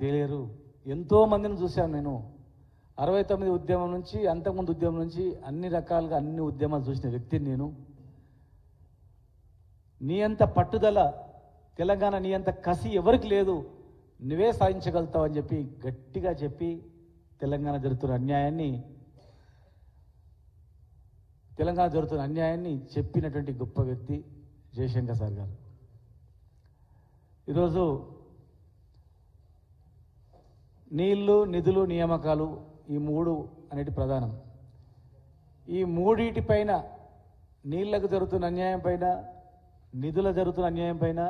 చేయలేరు. ఎంతో మందిని చూశాను నేను. 69 ఉద్యమం నుంచి, అంతకుముందు ఉద్యమం నుంచి అన్ని రకాలుగా అన్ని ఉద్యమాలు చూసిన వ్యక్తిని నేను. నీ అంత పట్టుదల తెలంగాణ, నీ అంత కసి ఎవరికి లేదు, నువ్వే సాధించగలుగుతావు అని చెప్పి గట్టిగా చెప్పి తెలంగాణ జరుగుతున్న అన్యాయాన్ని చెప్పినటువంటి గొప్ప వ్యక్తి జయశంకర్ సార్ గారు. ఈరోజు నీళ్లు, నిధులు, నియామకాలు ఈ మూడు అనేటి ప్రధానం. ఈ మూడిటిపైన, నీళ్లకు జరుగుతున్న అన్యాయం పైన, నిధుల జరుగుతున్న అన్యాయం పైన,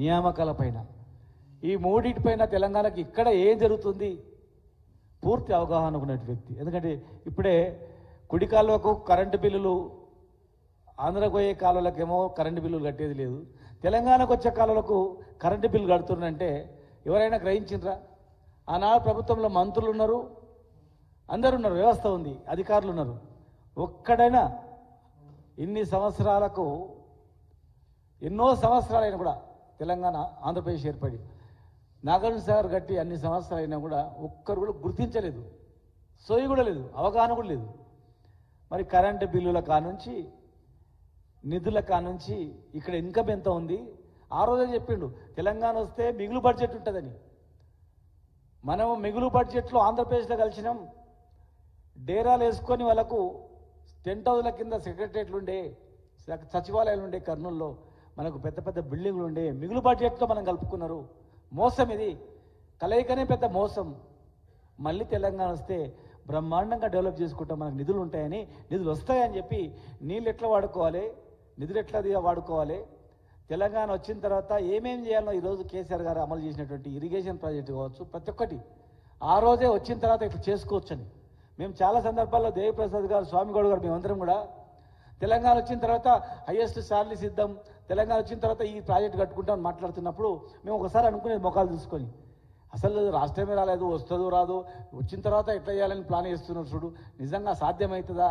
నియామకాల పైన, ఈ మూడిటిపైన తెలంగాణకి ఇక్కడ ఏం జరుగుతుంది పూర్తి అవగాహన ఉన్నటువంటి వ్యక్తి. ఎందుకంటే ఇప్పుడే కుడి కాలువకు కరెంటు బిల్లులు, ఆంధ్రకు పోయే కాలువలకేమో కరెంటు బిల్లులు కట్టేది లేదు, తెలంగాణకు వచ్చే కాలువలకు కరెంటు బిల్లు కడుతున్నారంటే ఎవరైనా గ్రహించిండ్రా? ఆనాడు ప్రభుత్వంలో మంత్రులు ఉన్నారు, అందరు ఉన్నారు, వ్యవస్థ ఉంది, అధికారులు ఉన్నారు. ఒక్కడైనా ఇన్ని సంవత్సరాలకు, ఎన్నో సంవత్సరాలైనా కూడా తెలంగాణ ఆంధ్రప్రదేశ్ ఏర్పడి నాగార్జున సాగర్ కట్టి అన్ని సంవత్సరాలైనా కూడా ఒక్కరు కూడా గుర్తించలేదు, సోయి కూడా లేదు, అవగాహన కూడా లేదు. మరి కరెంటు బిల్లుల కానుంచి, నిధుల కానుంచి ఇక్కడ ఇన్కమ్ ఎంత ఉంది? ఆ రోజే చెప్పిండు తెలంగాణ వస్తే మిగులు బడ్జెట్ ఉంటుందని. మనము మిగులు బడ్జెట్లో ఆంధ్రప్రదేశ్లో కలిసినాం. డేరాలు వేసుకొని వాళ్ళకు టెంట్ హౌస్ల కింద సెక్రటరియట్లు ఉండే, సచివాలయాలు ఉండే, కర్నూలులో మనకు పెద్ద పెద్ద బిల్డింగ్లు ఉండే, మిగులు బడ్జెట్లో మనం కలుపుకున్నారు. మోసం ఇది, కలయికనే పెద్ద మోసం. మళ్ళీ తెలంగాణ వస్తే బ్రహ్మాండంగా డెవలప్ చేసుకుంటాం, మనకు నిధులు ఉంటాయని, నిధులు వస్తాయని చెప్పి నీళ్ళు ఎట్లా వాడుకోవాలి, నిధులు ఎట్లా వాడుకోవాలి, తెలంగాణ వచ్చిన తర్వాత ఏమేం చేయాలో ఈరోజు కేసీఆర్ గారు అమలు చేసినటువంటి ఇరిగేషన్ ప్రాజెక్టు కావచ్చు, ప్రతి ఒక్కటి ఆ రోజే వచ్చిన తర్వాత ఇప్పుడు చేసుకోవచ్చని మేము చాలా సందర్భాల్లో దేవిప్రసాద్ గారు, స్వామిగౌడ్ గారు, మేమందరం కూడా తెలంగాణ వచ్చిన తర్వాత హైయెస్ట్ శాలరీస్ ఇద్దాం, తెలంగాణ వచ్చిన తర్వాత ఈ ప్రాజెక్టు కట్టుకుంటామని మాట్లాడుతున్నప్పుడు మేము ఒకసారి అనుకునేది మొఖాలు తీసుకొని, అసలు రాష్ట్రమే రాలేదు, వస్తుందో రాదు, వచ్చిన తర్వాత ఎట్లా చేయాలని ప్లాన్ చేస్తున్నారు చూడు, నిజంగా సాధ్యమవుతుందా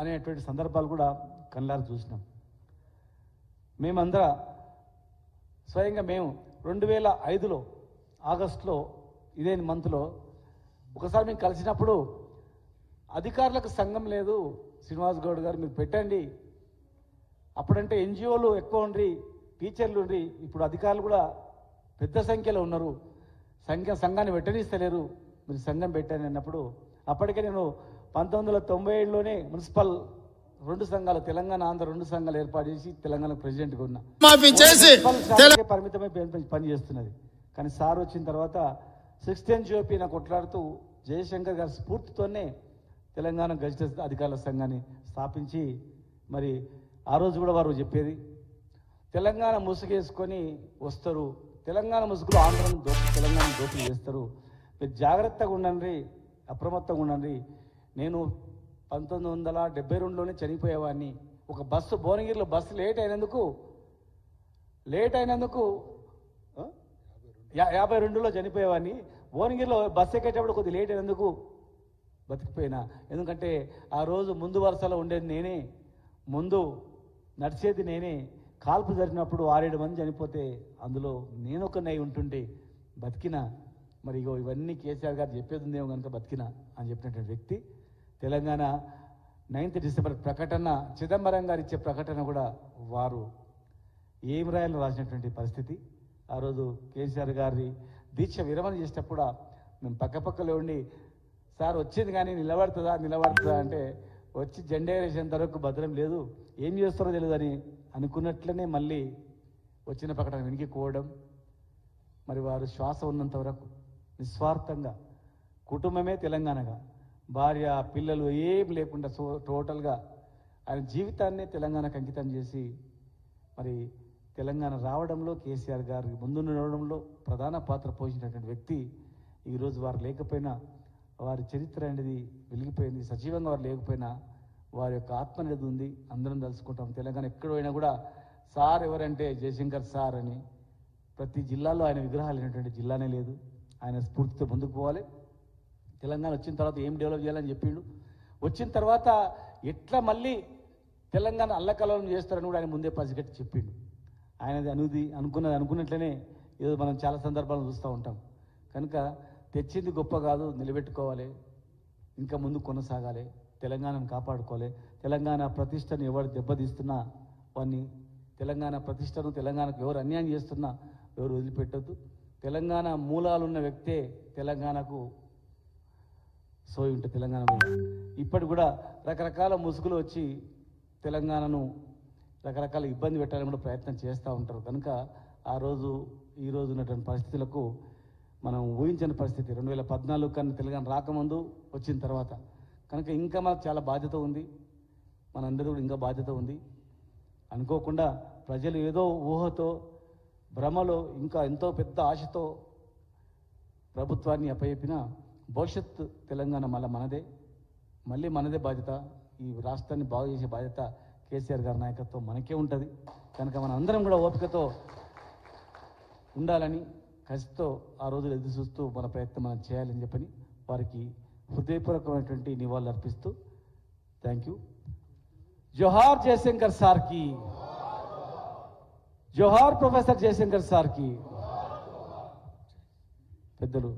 అనేటువంటి సందర్భాలు కూడా కళ్ళారు చూసినాం. మేమందరం స్వయంగా మేము 2005లో ఆగస్టులో ఇదే మంత్లో ఒకసారి మేము కలిసినప్పుడు అధికారులకు సంఘం లేదు, శ్రీనివాస్ గౌడ్ గారు మీరు పెట్టండి, అప్పుడంటే ఎన్జిఓలు ఎక్కువ ఉండ్రి, టీచర్లు ఉండ్రి, ఇప్పుడు అధికారులు కూడా పెద్ద సంఖ్యలో ఉన్నారు, సంఘాన్ని పెట్టనిస్తలేరు, మీరు సంఘం పెట్టండి అన్నప్పుడు అప్పటికే నేను 1997లోనే మున్సిపల్ 2 సంఘాలు, తెలంగాణ ఆంధ్ర 2 సంఘాలు ఏర్పాటు చేసి తెలంగాణ ప్రెసిడెంట్గా ఉన్నా. పరిమితమై పని చేస్తున్నది. కానీ సార్ వచ్చిన తర్వాత 610 GOP కొట్లాడుతూ జయశంకర్ గారి స్ఫూర్తితోనే తెలంగాణ గజిటెడ్ అధికారుల సంఘాన్ని స్థాపించి, మరి ఆ రోజు కూడా వారు చెప్పేది తెలంగాణ ముసుగేసుకొని వస్తారు, తెలంగాణ ముసుగులో ఆంధ్రను తెలంగాణ దోపిడీ చేస్తారు, మీరు జాగ్రత్తగా ఉండండి, అప్రమత్తంగా ఉండండి. నేను 1972లోనే చనిపోయేవాడిని. ఒక బస్సు భువనగిరిలో బస్సు లేట్ అయినందుకు 52లో చనిపోయేవాడిని. భువనగిరిలో బస్సు ఎక్కేటప్పుడు కొద్దిగా లేట్ అయినందుకు బతికిపోయినా. ఎందుకంటే ఆ రోజు ముందు వరుసలో ఉండేది నేనే, ముందు నడిచేది నేనే. కాల్పు జరిగినప్పుడు 6-7 మంది చనిపోతే అందులో నేనొకనై ఉంటుంటే బతికినా. మరి ఇవన్నీ కేసీఆర్ గారు చెప్పేది ఉందేమో కనుక బతికినా అని చెప్పినటువంటి వ్యక్తి. తెలంగాణ 9th డిసెంబర్ ప్రకటన, చిదంబరం గారు ఇచ్చే ప్రకటన కూడా వారు ఏం రాయాలని రాసినటువంటి పరిస్థితి. ఆ రోజు కేసీఆర్ గారి దీక్ష విరమణ చేసేటప్పుడు మేము పక్కపక్కలో ఉండి, సార్ వచ్చింది కానీ నిలబడుతుందా అంటే, వచ్చి జెండా ఎగరేసేంత వరకు భద్రం లేదు, ఏం చేస్తారో తెలియదని అనుకున్నట్లనే మళ్ళీ వచ్చిన ప్రకటన వెనక్కిపోవడం. మరి వారు శ్వాస ఉన్నంత వరకు నిస్వార్థంగా కుటుంబమే తెలంగాణగా, భార్య పిల్లలు ఏం లేకుండా టోటల్గా ఆయన జీవితాన్ని తెలంగాణకు అంకితం చేసి మరి తెలంగాణ రావడంలో, కేసీఆర్ గారి ముందు నడవడంలో ప్రధాన పాత్ర పోషించినటువంటి వ్యక్తి. ఈరోజు వారు లేకపోయినా వారి చరిత్ర అనేది వెలిగిపోయింది. సజీవంగా వారు లేకపోయినా వారి యొక్క ఆత్మ అనేది ఉంది. అందరం తలుసుకుంటాం. తెలంగాణ ఎక్కడ పోయినా కూడా సార్ ఎవరంటే జయశంకర్ సార్ అని, ప్రతి జిల్లాలో ఆయన విగ్రహాలు అయినటువంటి జిల్లానే లేదు. ఆయన స్ఫూర్తితో ముందుకు పోవాలి. తెలంగాణ వచ్చిన తర్వాత ఏం డెవలప్ చేయాలని చెప్పిండు. వచ్చిన తర్వాత ఎట్లా మళ్ళీ తెలంగాణ అల్లకల్లోలం చేస్తారని కూడా ఆయన ముందే పసిగట్టి చెప్పిండు. ఆయనది అనుకున్నట్లనే ఏదో మనం చాలా సందర్భాలను చూస్తూ ఉంటాం. కనుక తెచ్చింది గొప్ప కాదు, నిలబెట్టుకోవాలి, ఇంకా ముందు కొనసాగాలి, తెలంగాణను కాపాడుకోవాలి. తెలంగాణ ప్రతిష్టను ఎవరు దెబ్బతీస్తున్నా వాడిని, తెలంగాణ ప్రతిష్టను, తెలంగాణకు ఎవరు అన్యాయం చేస్తున్నా ఎవరు వదిలిపెట్టొద్దు. తెలంగాణ మూలాలున్న వ్యక్తే తెలంగాణకు సోయి ఉంటుంది. తెలంగాణ మీద ఇప్పటి కూడా రకరకాల ముసుగులు వచ్చి తెలంగాణను రకరకాల ఇబ్బంది పెట్టాలని కూడా ప్రయత్నం చేస్తూ ఉంటారు. కనుక ఆ రోజు ఈ రోజు ఉన్నటువంటి పరిస్థితులకు మనం ఊహించని పరిస్థితి 2014 కన్నా తెలంగాణ రాకముందు వచ్చిన తర్వాత. కనుక ఇంకా మనకు చాలా బాధ్యత ఉంది, మనందరూ కూడా ఇంకా బాధ్యత ఉంది. అనుకోకుండా ప్రజలు ఏదో ఊహతో భ్రమలో ఇంకా ఎంతో పెద్ద ఆశతో ప్రభుత్వాన్ని అప్పచెప్పిన భవిష్యత్తు తెలంగాణ మళ్ళీ మనదే బాధ్యత. ఈ రాష్ట్రాన్ని బాగు చేసే బాధ్యత కేసీఆర్ గారి నాయకత్వం మనకే ఉంటుంది. కనుక మన అందరం కూడా ఓపికతో ఉండాలని, కసితో ఆ రోజులు ఎదురు చూస్తూ మన ప్రయత్నం మనం చేయాలని చెప్పని వారికి హృదయపూర్వకమైనటువంటి నివాళులు అర్పిస్తూ థ్యాంక్ యూ. జోహార్ జయశంకర్ సార్కి, జోహార్ ప్రొఫెసర్ జయశంకర్ సార్కి. పెద్దలు